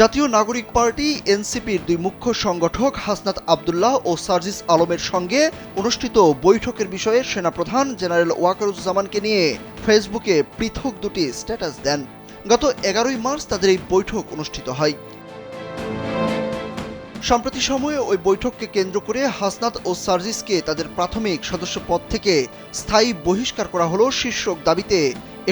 জাতীয় নাগরিক পার্টি এনসিপির দুই মুখ্য সংগঠক হাসনাত আব্দুল্লাহ ও সার্জিস আলমের সঙ্গে অনুষ্ঠিত বৈঠকের বিষয়ে সেনাপ্রধান জেনারেল ওয়াকারুজ্জামানকে নিয়ে ফেসবুকে পৃথক দুটি স্ট্যাটাস দেন। গত 11 মার্চ তাদের এই বৈঠক অনুষ্ঠিত হয়। সাম্প্রতিক সময়ে ওই বৈঠককে কেন্দ্র করে হাসনাত ও সার্জিসকে তাদের প্রাথমিক সদস্য পদ থেকে স্থায়ী বহিষ্কার করা হলো শীর্ষক দাবিতে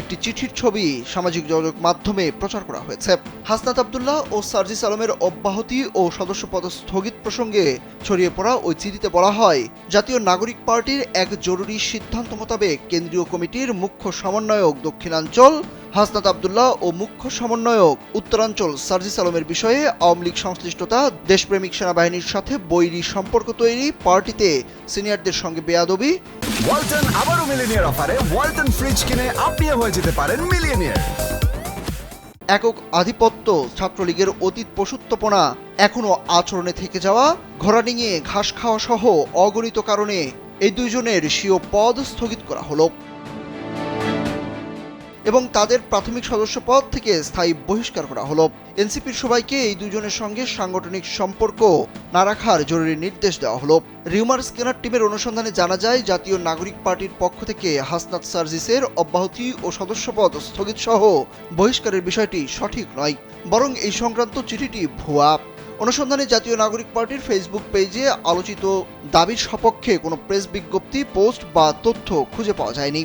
একটি চিঠির ছবি সামাজিক যোগাযোগ মাধ্যমে প্রচার করা হয়েছে। হাসনাত আব্দুল্লাহ ও সার্জিস আলমের অব্যাহতি ও সদস্যপদ স্থগিত প্রসঙ্গে ছড়িয়ে পড়া ওই চিঠিতে বলা হয়, জাতীয় নাগরিক পার্টির এক জরুরি সিদ্ধান্ত মোতাবেক কেন্দ্রীয় কমিটির মুখ্য সমন্বয়ক দক্ষিণাঞ্চল হাসনাত আব্দুল্লাহ ও মুখ্য সমন্বয়ক উত্তরাঞ্চল সার্জিস আলমের বিষয়ে আওয়ামী লীগ সংশ্লিষ্টতা, দেশপ্রেমিক সেনাবাহিনীর সাথে বৈরী সম্পর্ক তৈরি, পার্টিতে সিনিয়রদের সঙ্গে বেয়াদবি। ওয়ালটন আবারও মিলিয়নিয়ার অফারে ওয়ালটন ফ্রিজ কিনে আপনিও হয়ে যেতে পারেন মিলিয়নিয়ার। একক আধিপত্য, ছাত্রলীগের অতীত পশুত্বপনা, এখনও আচরণে থেকে যাওয়া, ঘোড়া ডিঙিয়ে ঘাস খাওয়া সহ অগণিত কারণে এই দুইজনের স্বীয় পদ স্থগিত করা হলো এবং তাদের প্রাথমিক সদস্য পদ থেকে স্থায়ী বহিষ্কার করা হলো। এনসিপির সবাইকে এই দুজনের সঙ্গে সাংগঠনিক সম্পর্ক না রাখার জরুরি নির্দেশ দেওয়া হলো। রিউমার স্ক্যানার টিমের অনুসন্ধানে জানা যায়, জাতীয় নাগরিক পার্টির পক্ষ থেকে হাসনাত সার্জিসের অব্যাহতি ও সদস্যপদ স্থগিত সহ বহিষ্কারের বিষয়টি সঠিক নয়, বরং এই সংক্রান্ত চিঠিটি ভুয়া। অনুসন্ধানে জাতীয় নাগরিক পার্টির ফেসবুক পেজে আলোচিত দাবির সপক্ষে কোনো প্রেস বিজ্ঞপ্তি, পোস্ট বা তথ্য খুঁজে পাওয়া যায়নি।